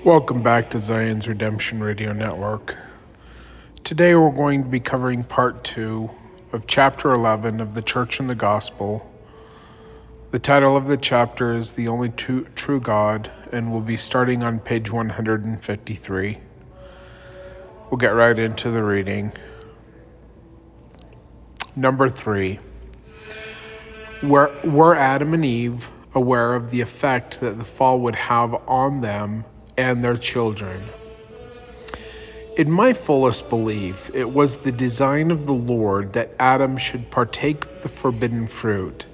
Welcome back to Zion's Redemption Radio Network. Today we're going to be covering part 2 of chapter 11 of The Church and the Gospel. The title of the chapter is The Only True God, and we'll be starting on page 153. We'll get right into the reading. Number 3. Were Adam and Eve aware of the effect that the fall would have on them and their children? In my fullest belief, it was the design of the Lord that Adam should partake the forbidden fruit,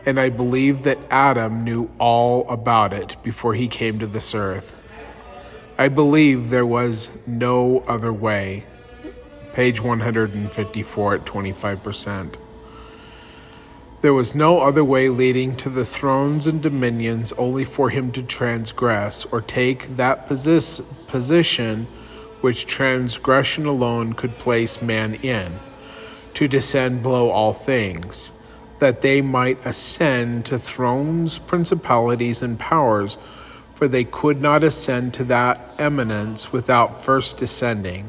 and I believe that Adam knew all about it before he came to this earth. I believe there was no other way. Page 154 at 25%. There was no other way leading to the thrones and dominions only for him to transgress or take that position which transgression alone could place man in, to descend below all things, that they might ascend to thrones, principalities, and powers, for they could not ascend to that eminence without first descending,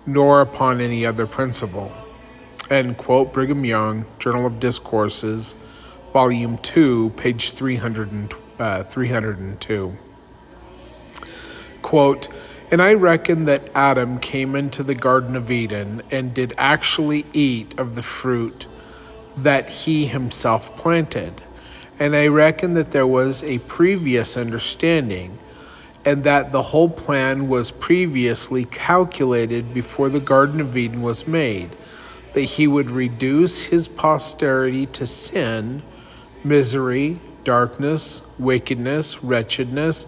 nor upon any other principle. End quote. Brigham Young, Journal of Discourses, Volume 2, page 302. Quote, "And I reckon that Adam came into the Garden of Eden and did actually eat of the fruit that he himself planted. And I reckon that there was a previous understanding, and that the whole plan was previously calculated before the Garden of Eden was made, that he would reduce his posterity to sin, misery, darkness, wickedness, wretchedness,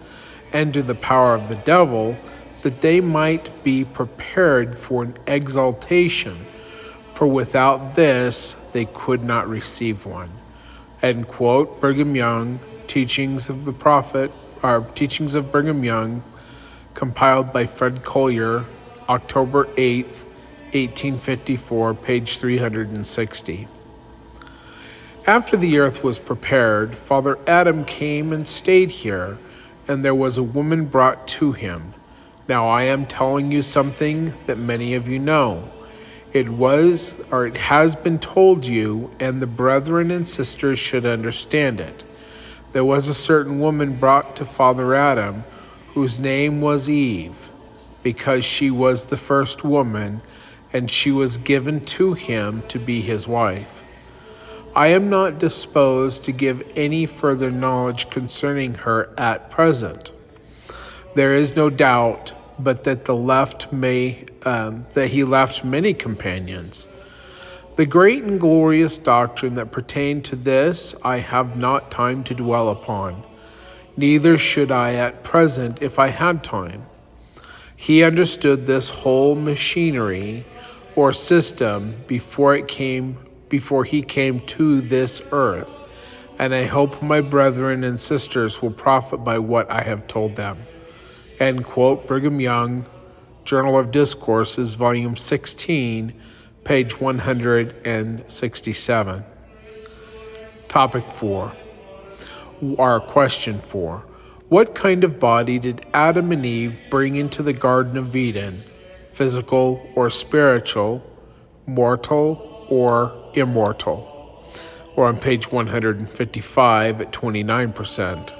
and to the power of the devil, that they might be prepared for an exaltation, for without this they could not receive one." End quote. Brigham Young, Teachings of the Prophet, or Teachings of Brigham Young, compiled by Fred Collier, October 8th, 1854, page 360. After the earth was prepared, Father Adam came and stayed here, and there was a woman brought to him. Now I am telling you something that many of you know. It has been told you, and the brethren and sisters should understand it. There was a certain woman brought to Father Adam, whose name was Eve, because she was the first woman, and she was given to him to be his wife. I am not disposed to give any further knowledge concerning her at present. There is no doubt but that he left many companions. The great and glorious doctrine that pertained to this I have not time to dwell upon, neither should I at present if I had time. He understood this whole machinery or system before he came to this earth, and I hope my brethren and sisters will profit by what I have told them. End quote. Brigham Young, Journal of Discourses, Volume 16, page 167. Topic 4, or question 4. What kind of body did Adam and Eve bring into the Garden of Eden? Physical or spiritual, mortal or immortal? Or on page 155 at 29%.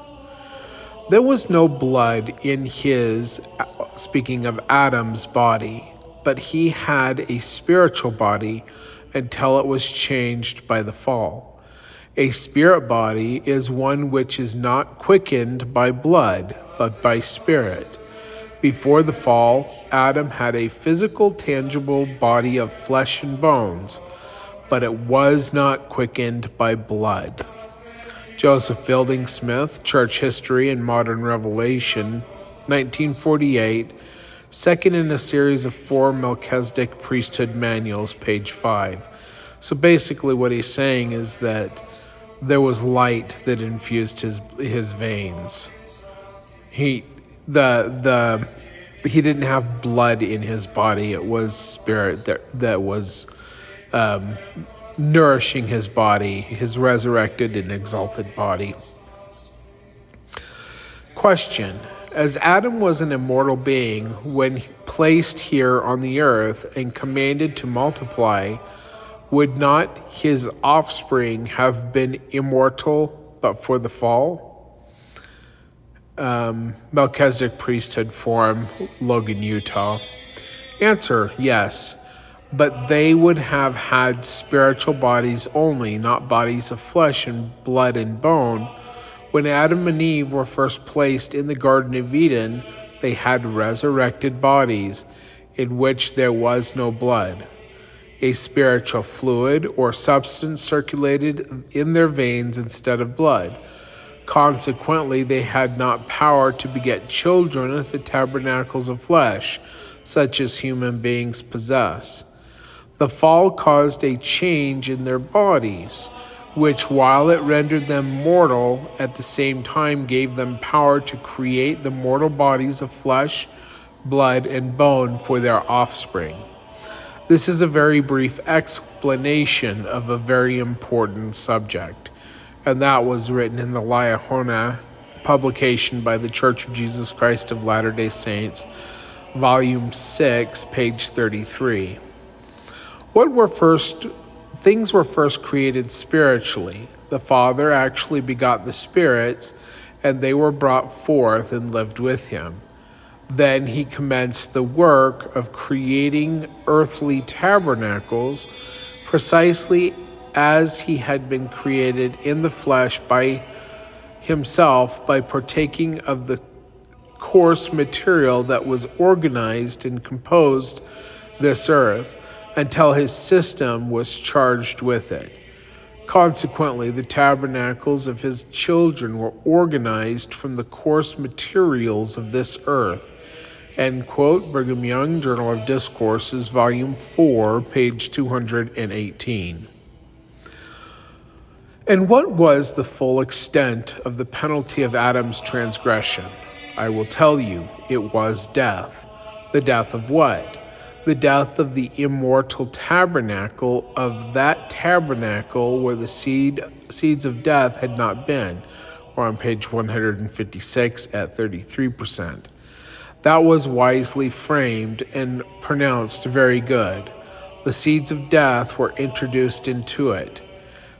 There was no blood in his, speaking of Adam's body, but he had a spiritual body until it was changed by the fall. A spirit body is one which is not quickened by blood, but by spirit. Before the fall, Adam had a physical, tangible body of flesh and bones, but it was not quickened by blood. Joseph Fielding Smith, Church History and Modern Revelation, 1948, second in a series of 4 Melchizedek Priesthood Manuals, page 5. So basically what he's saying is that there was light that infused his veins. He didn't have blood in his body. It was spirit that was nourishing his body, his resurrected and exalted body. Question: As Adam was an immortal being when placed here on the earth and commanded to multiply, would not his offspring have been immortal but for the fall? Melchizedek Priesthood Forum, Logan, Utah. Answer: yes, but they would have had spiritual bodies only, not bodies of flesh and blood and bone. When Adam and Eve were first placed in the Garden of Eden, they had resurrected bodies in which there was no blood. A spiritual fluid or substance circulated in their veins instead of blood. Consequently, they had not power to beget children with the tabernacles of flesh, such as human beings possess. The fall caused a change in their bodies, which, while it rendered them mortal, at the same time gave them power to create the mortal bodies of flesh, blood, and bone for their offspring. This is a very brief explanation of a very important subject, and that was written in the Liahona publication by the Church of Jesus Christ of Latter-day Saints, Volume 6, page 33. Things were first created spiritually. The Father actually begot the spirits, and they were brought forth and lived with him. Then he commenced the work of creating earthly tabernacles, precisely as he had been created in the flesh by himself, by partaking of the coarse material that was organized and composed this earth, until his system was charged with it. Consequently, the tabernacles of his children were organized from the coarse materials of this earth. End quote. Brigham Young, Journal of Discourses, Volume 4, page 218. And what was the full extent of the penalty of Adam's transgression? I will tell you, it was death. The death of what? The death of the immortal tabernacle, of that tabernacle where the seeds of death had not been, or on page 156 at 33%. That was wisely framed and pronounced very good. The seeds of death were introduced into it.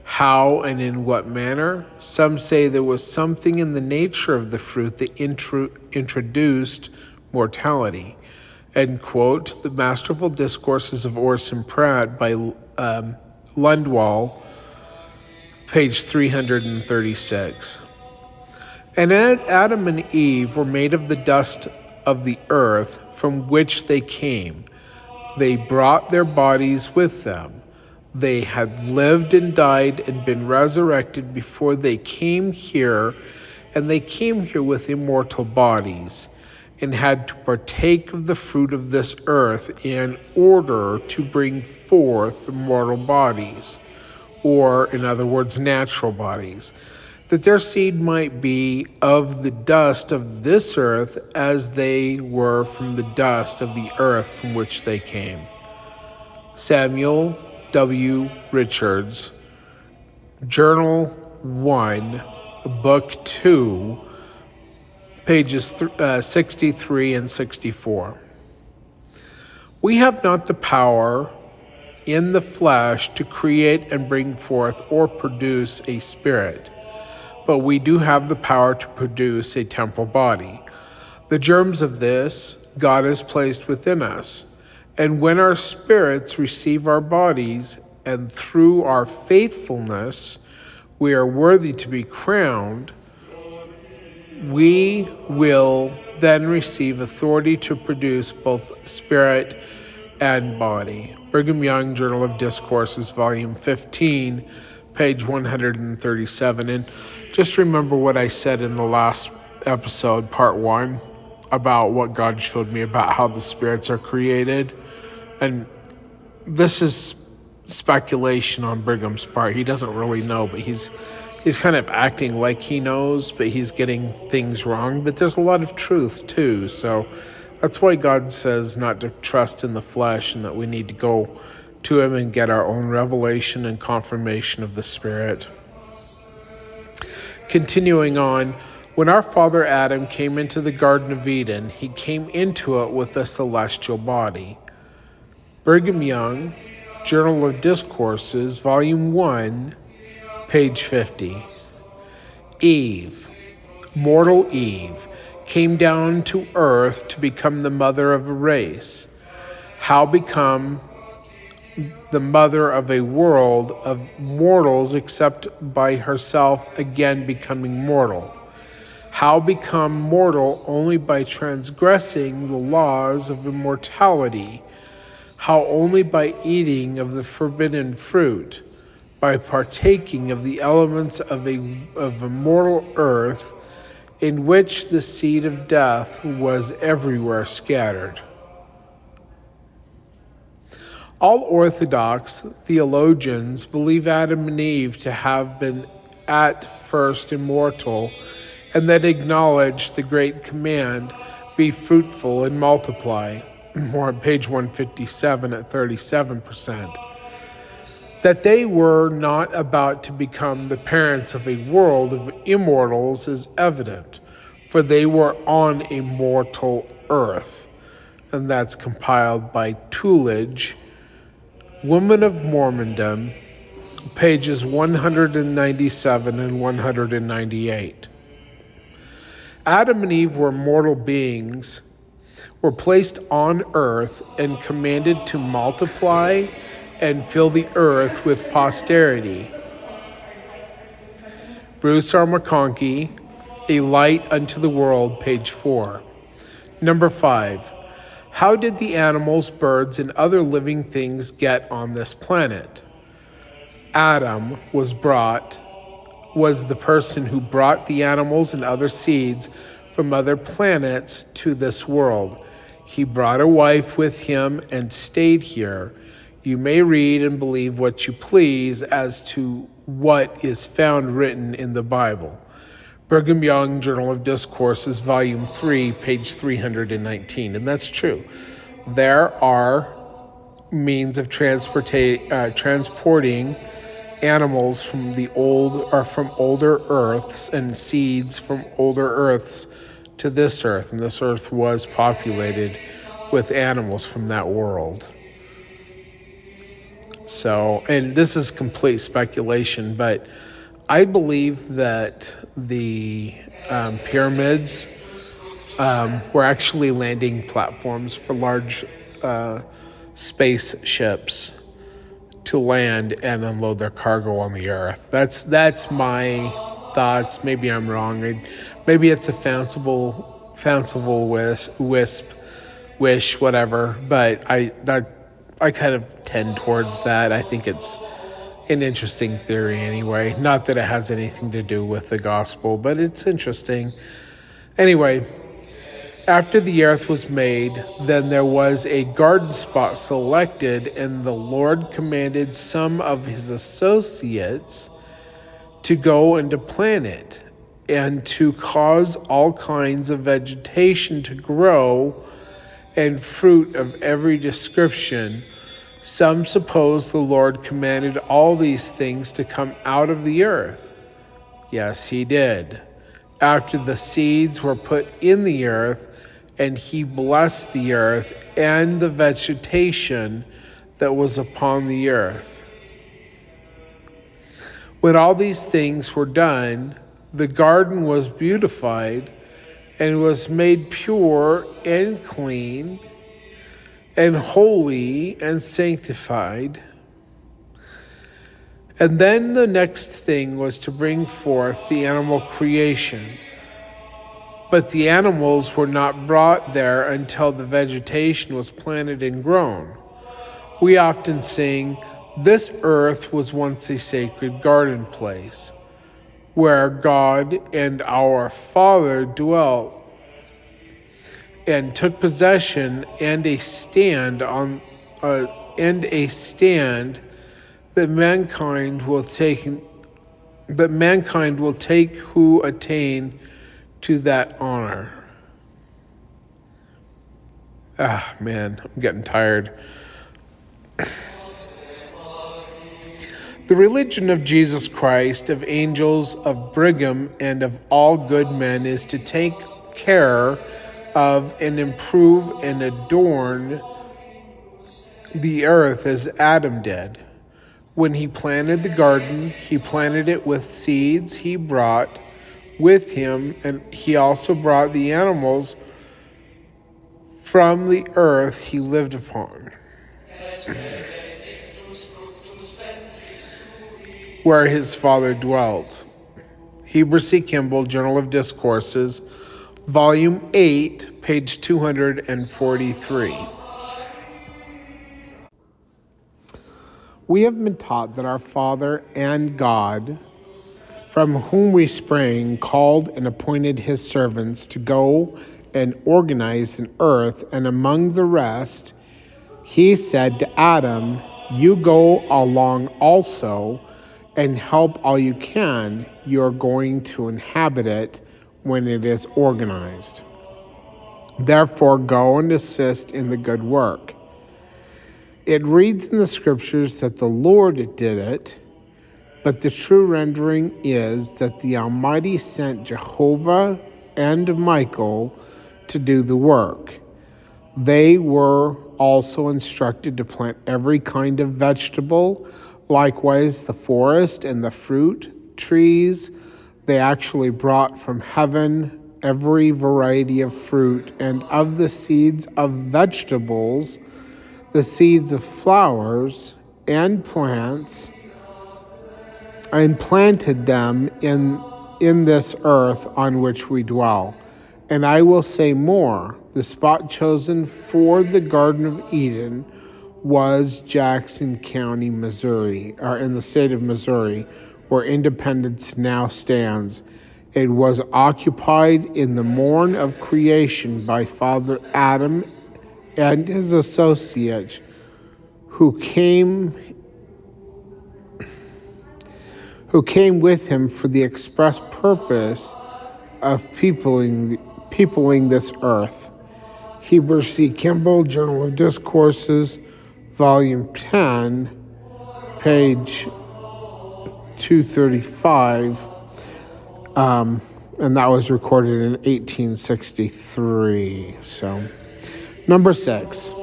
How and in what manner? Some say there was something in the nature of the fruit that introduced mortality. End quote. The Masterful Discourses of Orson Pratt by Lundwall, page 336. And Adam and Eve were made of the dust of the earth from which they came. They brought their bodies with them. They had lived and died and been resurrected before they came here, and they came here with immortal bodies, and had to partake of the fruit of this earth in order to bring forth mortal bodies, or, in other words, natural bodies, that their seed might be of the dust of this earth as they were from the dust of the earth from which they came. Samuel W. Richards, Journal 1, Book 2, pages 63 and 64. We have not the power in the flesh to create and bring forth or produce a spirit, but we do have the power to produce a temporal body. The germs of this God has placed within us, and when our spirits receive our bodies, and through our faithfulness we are worthy to be crowned, we will then receive authority to produce both spirit and body. Brigham Young, Journal of Discourses, Volume 15, page 137. And just remember what I said in the last episode, part 1, about what God showed me about how the spirits are created. And this is speculation on Brigham's part. He doesn't really know, but he's kind of acting like he knows, but he's getting things wrong. But there's a lot of truth too. So that's why God says not to trust in the flesh, and that we need to go to him and get our own revelation and confirmation of the Spirit. Continuing on, When our father Adam came into the Garden of Eden, he came into it with a celestial body. Brigham Young, Journal of Discourses, Volume 1, page 50. Eve, mortal Eve, came down to earth to become the mother of a race. How become the mother of a world of mortals except by herself again becoming mortal? How become mortal only by transgressing the laws of immortality? How only by eating of the forbidden fruit, by partaking of the elements of a mortal earth, in which the seed of death was everywhere scattered. All Orthodox theologians believe Adam and Eve to have been at first immortal, and that acknowledge the great command, be fruitful and multiply, more on page 157 at 37%. That they were not about to become the parents of a world of immortals is evident, for they were on a mortal earth, and that's compiled by Tullidge, Woman of Mormondom, pages 197 and 198. Adam and Eve were mortal beings, were placed on earth and commanded to multiply and fill the earth with posterity. Bruce R. McConkie, A Light Unto the World, page 4. Number 5. How did the animals, birds, and other living things get on this planet? Adam was the person who brought the animals and other seeds from other planets to this world. He brought a wife with him and stayed here. You may read and believe what you please as to what is found written in the Bible. Brigham Young, Journal of Discourses, Volume 3, page 319. And that's true. There are means of transporting animals from older earths and seeds from older earths to this earth, and this earth was populated with animals from that world. So, and this is complete speculation, but I believe that the pyramids were actually landing platforms for large spaceships to land and unload their cargo on the earth. That's my thoughts. Maybe I'm wrong. Maybe it's a fanciful wish, whatever. But I kind of tend towards that. I think it's an interesting theory anyway. Not that it has anything to do with the gospel, but it's interesting. Anyway, after the earth was made, then there was a garden spot selected, and the Lord commanded some of his associates to go and to plant it, and to cause all kinds of vegetation to grow, and fruit of every description. Some suppose the Lord commanded all these things to come out of the earth. Yes, he did. After the seeds were put in the earth, and he blessed the earth and the vegetation that was upon the earth. When all these things were done, the garden was beautified and was made pure and clean and holy and sanctified. And then the next thing was to bring forth the animal creation. But the animals were not brought there until the vegetation was planted and grown. We often sing, "This earth was once a sacred garden place, where God and our Father dwelt, and took possession, and a stand that mankind will take who attain to that honor." Man, I'm getting tired. The religion of Jesus Christ, of angels, of Brigham, and of all good men is to take care of and improve and adorn the earth as Adam did. When he planted the garden, he planted it with seeds he brought with him, and he also brought the animals from the earth he lived upon, where his Father dwelt. Heber C. Kimball, Journal of Discourses, Volume 8, page 243. We have been taught that our Father and God, from whom we sprang, called and appointed his servants to go and organize an earth, and among the rest, he said to Adam, "You go along also and help all you can. You're going to inhabit it when it is organized. Therefore, go and assist in the good work." It reads in the scriptures that the Lord did it, but the true rendering is that the Almighty sent Jehovah and Michael to do the work. They were also instructed to plant every kind of vegetable, likewise the forest and the fruit trees. They actually brought from heaven every variety of fruit, and of the seeds of vegetables, the seeds of flowers and plants, and planted them in this earth on which we dwell. And I will say more, the spot chosen for the Garden of Eden was Jackson County, Missouri, or in the state of Missouri, where Independence now stands. It was occupied in the morn of creation by Father Adam and his associates, who came with him for the express purpose of peopling this earth. Heber C. Kimball, Journal of Discourses, Volume 10, page 235, and that was recorded in 1863. So, number 6.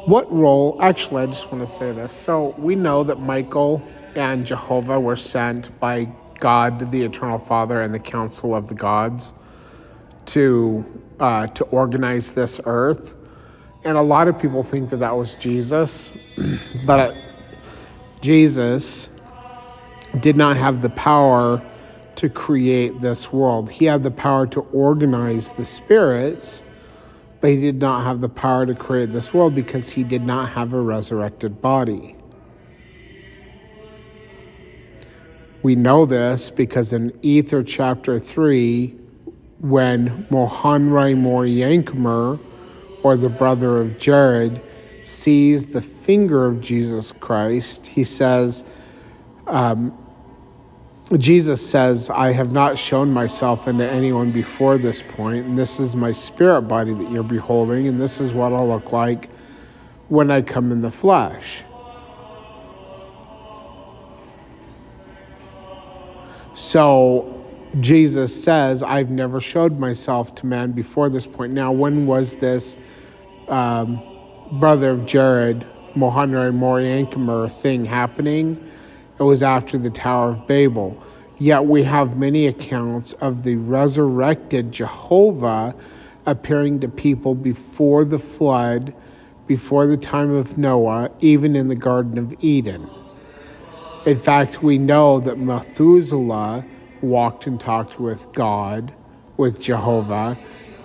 What role, actually I just want to say this. So we know that Michael and Jehovah were sent by God, the Eternal Father, and the Council of the Gods to organize this earth. And a lot of people think that was Jesus, but Jesus did not have the power to create this world. He had the power to organize the spirits, but he did not have the power to create this world because he did not have a resurrected body. We know this because in Ether chapter 3, when Mohanrai Moryankumer, or the brother of Jared, sees the finger of Jesus Christ, he says, Jesus says, "I have not shown myself unto anyone before this point, and this is my spirit body that you're beholding, and this is what I'll look like when I come in the flesh." So Jesus says, "I've never showed myself to man before this point." Now, when was this brother of Jared, Mohanrai Moryankumer thing happening? It was after the Tower of Babel. Yet we have many accounts of the resurrected Jehovah appearing to people before the flood, before the time of Noah, even in the Garden of Eden. In fact, we know that Methuselah walked and talked with God, with Jehovah,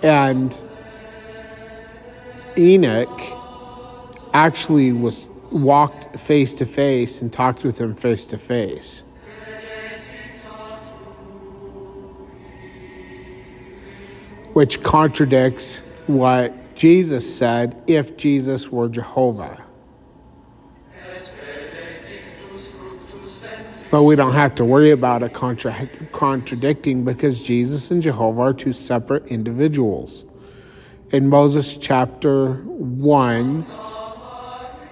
and Enoch actually walked face to face and talked with him face to face. Which contradicts what Jesus said if Jesus were Jehovah. But we don't have to worry about it contradicting because Jesus and Jehovah are two separate individuals. In Moses chapter 1,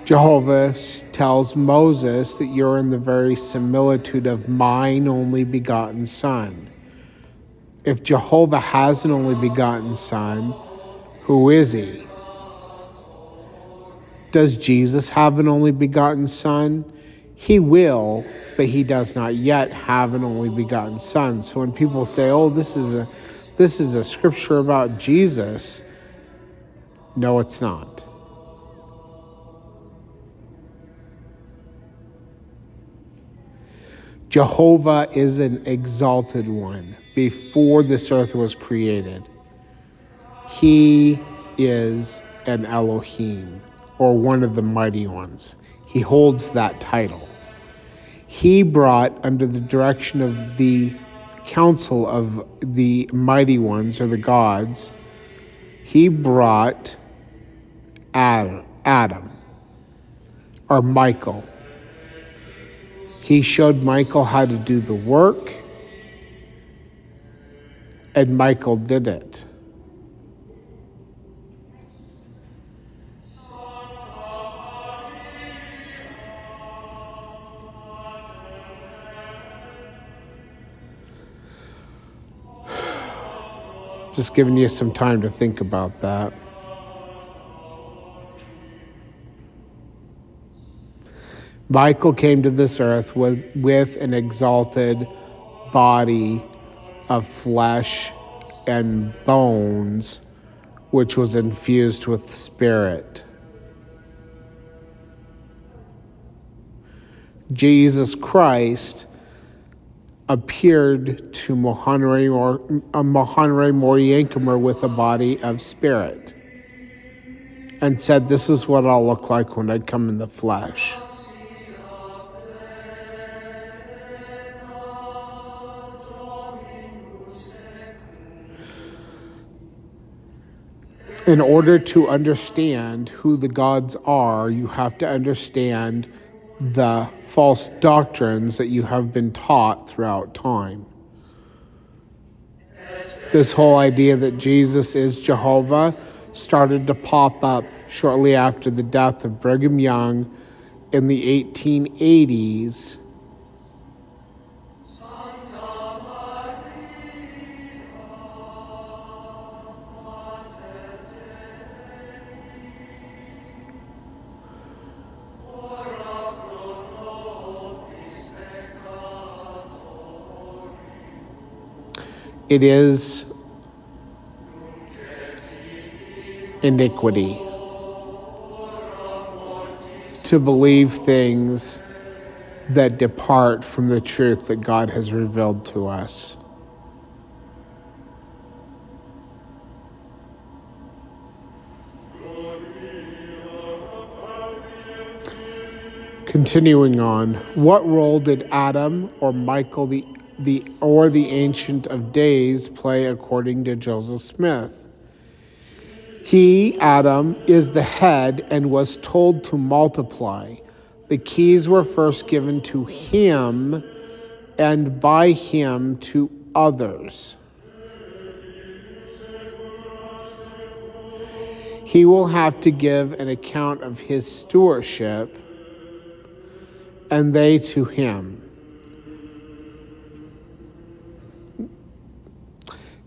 Jehovah tells Moses that you're in the very similitude of mine only begotten Son. If Jehovah has an only begotten Son, who is he? Does Jesus have an only begotten Son? He will, but he does not yet have an only begotten Son. So when people say, "Oh, this is a scripture about Jesus," no, it's not. Jehovah is an exalted one before this earth was created. He is an Elohim, or one of the mighty ones. He holds that title. He brought, under the direction of the council of the mighty ones, or the gods, he brought Adam, or Michael. He showed Michael how to do the work, and Michael did it. Just giving you some time to think about that. Michael came to this earth with an exalted body of flesh and bones, which was infused with spirit. Jesus Christ appeared to Mohanre Moriyankumer with a body of spirit and said, "This is what I'll look like when I come in the flesh." In order to understand who the gods are, you have to understand the false doctrines that you have been taught throughout time. This whole idea that Jesus is Jehovah started to pop up shortly after the death of Brigham Young in the 1880s. It is iniquity to believe things that depart from the truth that God has revealed to us. Continuing on, what role did Adam or Michael the Ancient of Days play according to Joseph Smith? He, Adam, is the head and was told to multiply. The keys were first given to him and by him to others. He will have to give an account of his stewardship, and they to him.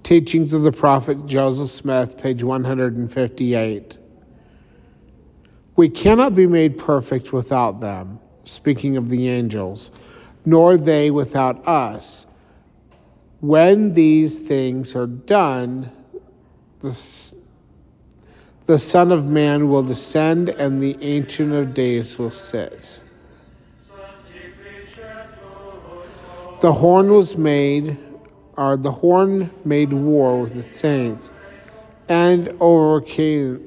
Teachings of the Prophet Joseph Smith, page 158. We cannot be made perfect without them, speaking of the angels, nor they without us. When these things are done, the Son of Man will descend, and the Ancient of Days will sit. The horn made war with the saints and overcame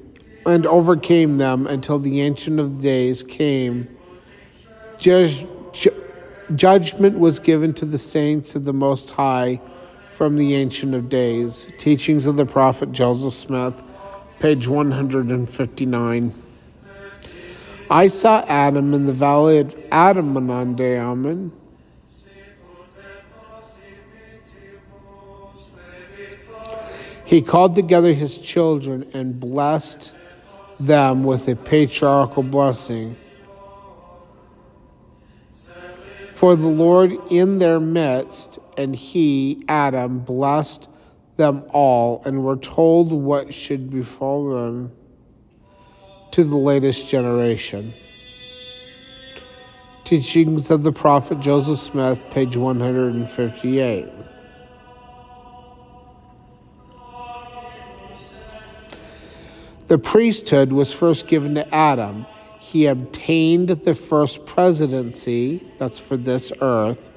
them until the Ancient of Days came. Judgment was given to the saints of the Most High from the Ancient of Days. Teachings of the Prophet Joseph Smith, page 159. I saw Adam in the valley of Adam-onan-Deammon. He called together his children and blessed them with a patriarchal blessing. For the Lord in their midst, and he, Adam, blessed them all, and were told what should befall them to the latest generation. Teachings of the Prophet Joseph Smith, page 158. The priesthood was first given to Adam. He obtained the first presidency, that's for this earth,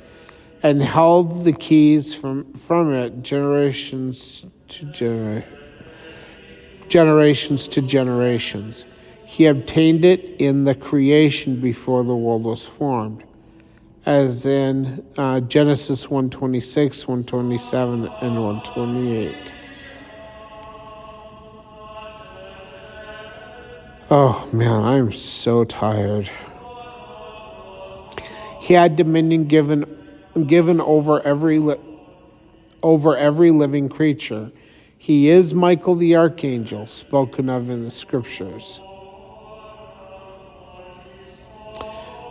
and held the keys from it generations to generations. He obtained it in the creation before the world was formed, as in Genesis 1:26, 1:27, and 1:28. Oh man, I am so tired. He had dominion given over every living creature. He is Michael the archangel, spoken of in the scriptures.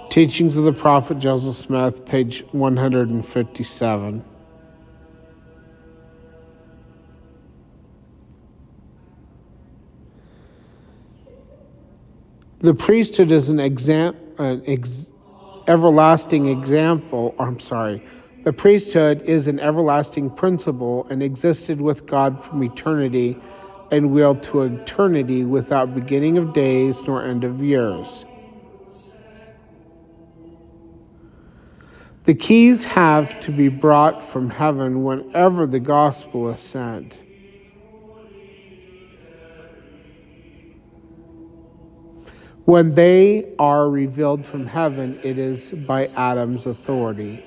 Teachings of the Prophet Joseph Smith, page 157. The priesthood is an everlasting example. The priesthood is an everlasting principle and existed with God from eternity and will to eternity without beginning of days nor end of years. The keys have to be brought from heaven whenever the gospel is sent. When they are revealed from heaven, it is by Adam's authority.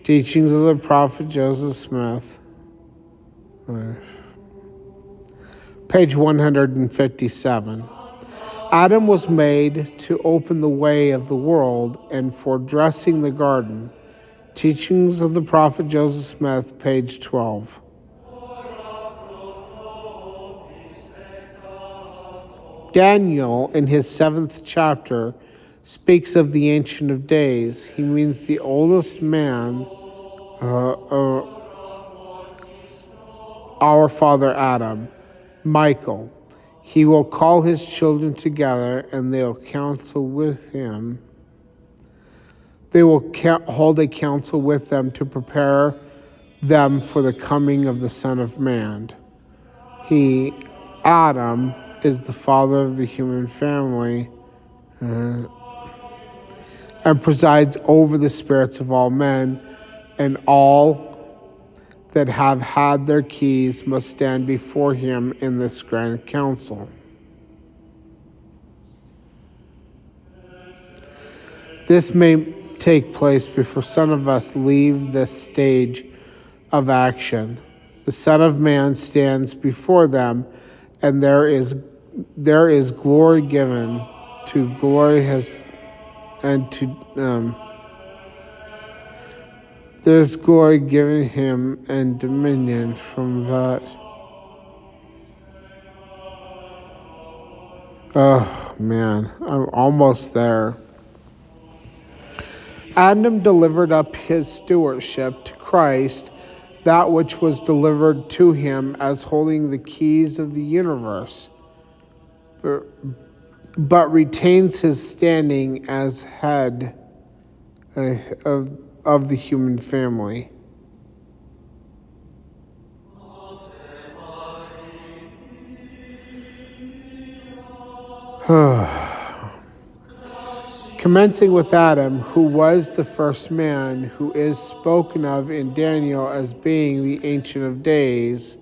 Teachings of the Prophet Joseph Smith, page 157. Adam was made to open the way of the world and for dressing the garden. Teachings of the Prophet Joseph Smith, page 12. Daniel, in his 7th chapter, speaks of the Ancient of Days. He means the oldest man, our father Adam, Michael. He will call his children together, and they will counsel with him. They will hold a council with them to prepare them for the coming of the Son of Man. He, Adam, is the father of the human family and presides over the spirits of all men, and all that have had their keys must stand before him in this grand council. This may take place before some of us leave this stage of action. The Son of Man stands before them, and there is glory given to glory there's glory given him and dominion from that. Oh man, I'm almost there. Adam delivered up his stewardship to Christ, that which was delivered to him as holding the keys of the universe, but retains his standing as head of the human family. Commencing with Adam, who was the first man, who is spoken of in Daniel as being the Ancient of Days,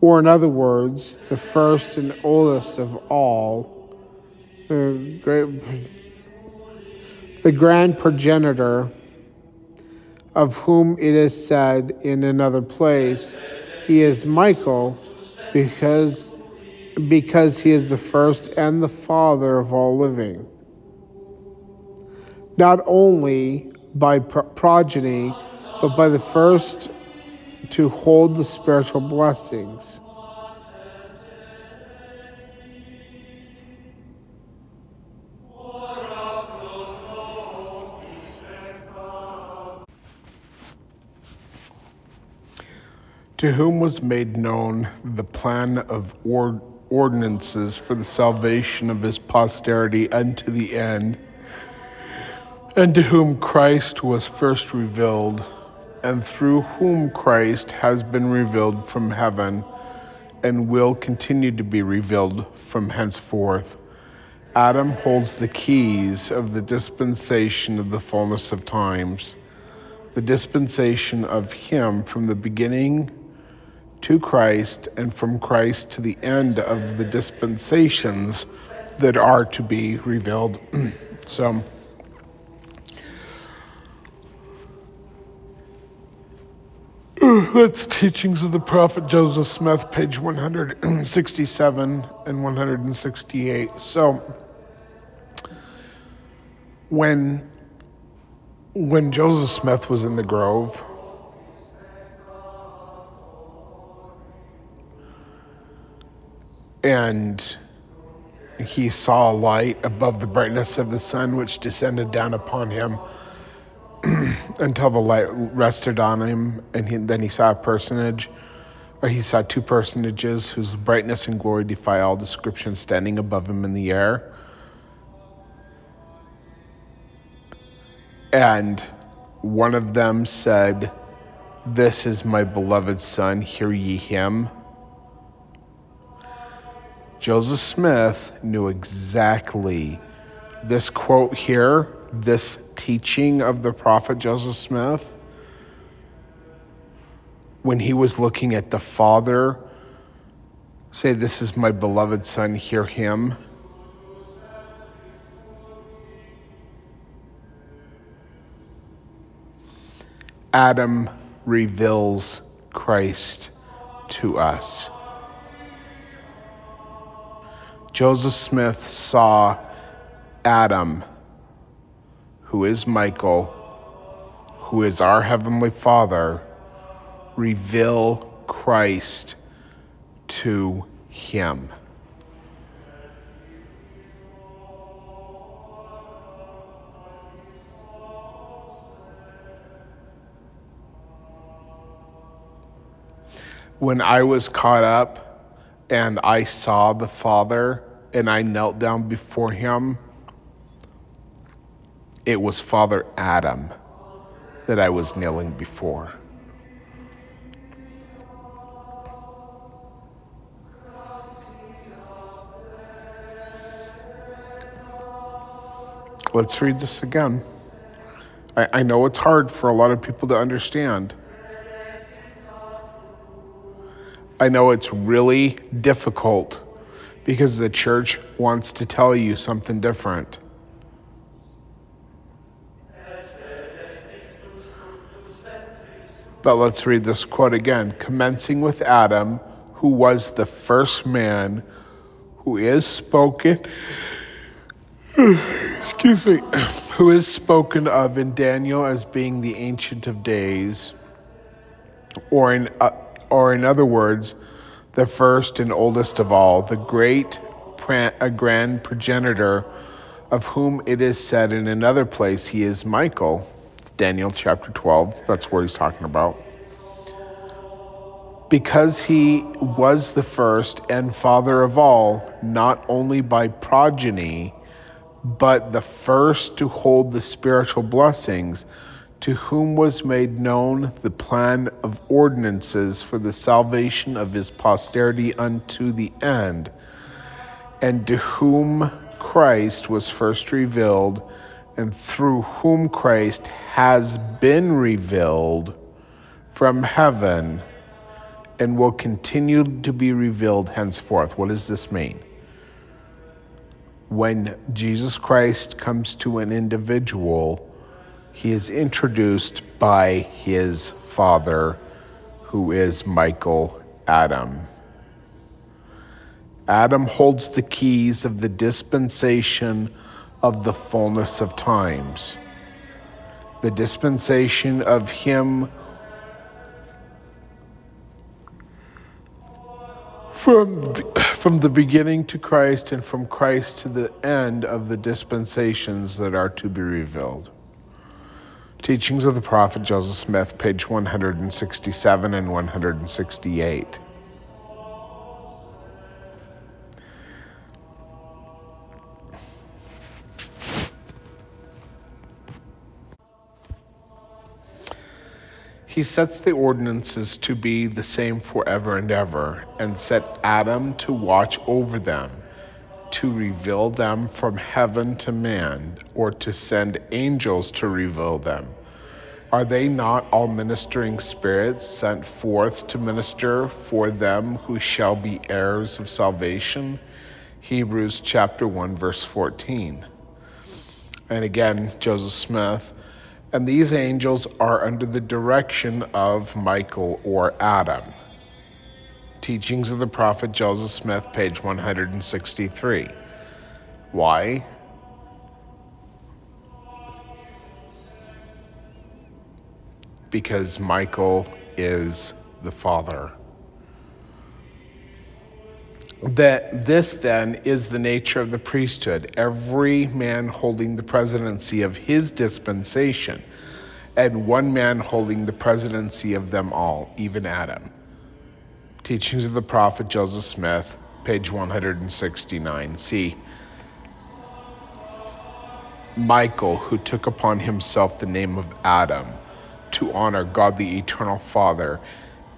or in other words, the first and oldest of all, the grand progenitor, of whom it is said in another place, he is Michael, because he is the first and the father of all living. Not only by progeny, but by the first to hold the spiritual blessings. to whom was made known the plan of ordinances for the salvation of his posterity unto the end, and to whom Christ was first revealed, and through whom Christ has been revealed from heaven, and will continue to be revealed from henceforth. Adam holds the keys of the dispensation of the fullness of times, the dispensation of him from the beginning to Christ, and from Christ to the end of the dispensations that are to be revealed. So, that's Teachings of the Prophet Joseph Smith, page 167 and 168. So, when Joseph Smith was in the grove, and he saw a light above the brightness of the sun, which descended down upon him until the light rested on him, and then he saw a personage, or he saw two personages whose brightness and glory defy all description, standing above him in the air. And one of them said, "This is my beloved son, hear ye him." Joseph Smith knew exactly this quote here, this teaching of the prophet Joseph Smith, when he was looking at the Father say, "This is my beloved son, hear him." Adam reveals Christ to us. Joseph Smith saw Adam, who is Michael, who is our Heavenly Father, reveal Christ to him. When I was caught up and I saw the Father and I knelt down before him, it was Father Adam that I was kneeling before. Let's read this again. I know it's hard for a lot of people to understand. I know it's really difficult because the church wants to tell you something different. But let's read this quote again. "Commencing with Adam, who was the first man, who is spoken who is spoken of in Daniel as being the Ancient of Days, or in other words, the first and oldest of all, the great grand progenitor, of whom it is said in another place he is Michael." It's Daniel chapter 12, that's where he's talking about. "Because he was the first and father of all, not only by progeny, but the first to hold the spiritual blessings, to whom was made known the plan of ordinances for the salvation of his posterity unto the end, and to whom Christ was first revealed, and through whom Christ has been revealed from heaven, and will continue to be revealed henceforth." What does this mean? When Jesus Christ comes to an individual, he is introduced by his Father, who is Michael, Adam. Adam holds the keys of the dispensation of the fullness of times. The dispensation of him from the beginning to Christ, and from Christ to the end of the dispensations that are to be revealed. Teachings of the Prophet Joseph Smith, page 167 and 168. He sets the ordinances to be the same forever and ever, and set Adam to watch over them, to reveal them from heaven to man, or to send angels to reveal them. Are they not all ministering spirits sent forth to minister for them who shall be heirs of salvation? Hebrews chapter 1, verse 14. And again, Joseph Smith, and these angels are under the direction of Michael or Adam. Teachings of the Prophet Joseph Smith, page 163. Why? Because Michael is the father. This then is the nature of the priesthood, every man holding the presidency of his dispensation, and one man holding the presidency of them all, even Adam. Teachings of the Prophet Joseph Smith, page 169. See, Michael, who took upon himself the name of Adam to honor God the Eternal Father,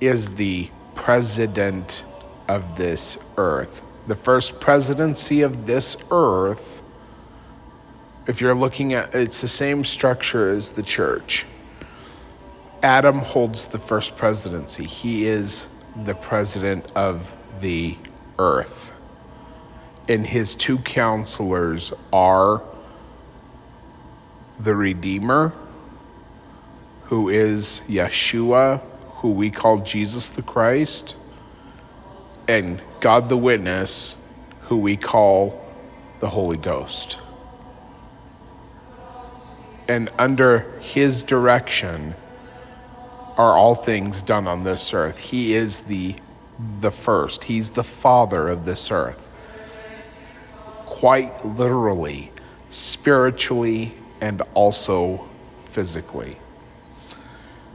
is the president of this earth. The first presidency of this earth, if you're looking at, it's the same structure as the church. Adam holds the first presidency. He is the president of the earth. And his two counselors are the Redeemer, who is Yeshua, who we call Jesus the Christ, and God the Witness, who we call the Holy Ghost. And under his direction are all things done on this earth. He is the first. He's the father of this earth. Quite literally, spiritually, and also physically.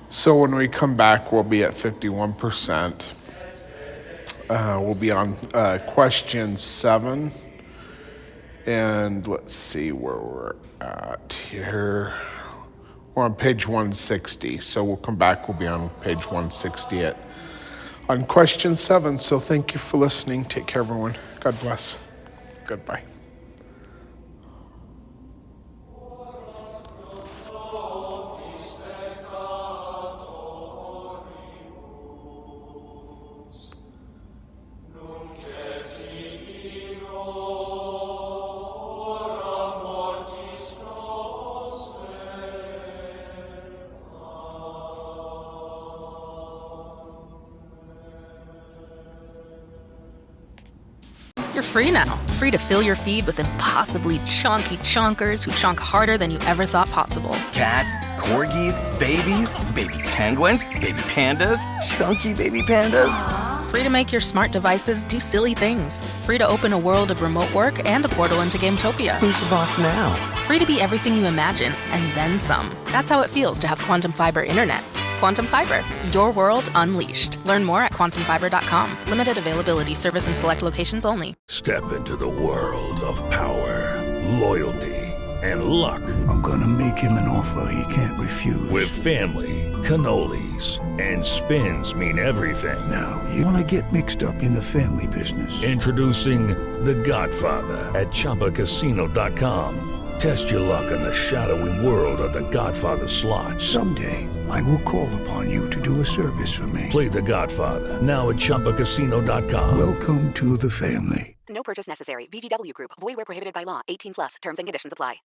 So when we come back, we'll be at 51%. We'll be on question 7. And let's see where we're at here. We're on page 160. So we'll come back. We'll be on page 160 on question 7. So thank you for listening. Take care, everyone. God bless. Goodbye. You're free now. Free to fill your feed with impossibly chonky chonkers who chonk harder than you ever thought possible. Cats, corgis, babies, baby penguins, baby pandas, chunky baby pandas. Free to make your smart devices do silly things. Free to open a world of remote work and a portal into Gametopia. Who's the boss now? Free to be everything you imagine, and then some. That's how it feels to have Quantum Fiber Internet. Quantum Fiber, your world unleashed. Learn more at quantumfiber.com. Limited availability, service in select locations only. Step into the world of power, loyalty, and luck. I'm gonna make him an offer he can't refuse. With family, cannolis, and spins mean everything. Now, you wanna get mixed up in the family business. Introducing The Godfather at ChumbaCasino.com. Test your luck in the shadowy world of The Godfather slot. Someday, I will call upon you to do a service for me. Play The Godfather, now at ChumbaCasino.com. Welcome to the family. No purchase necessary. VGW Group. Void where prohibited by law. 18+. Terms and conditions apply.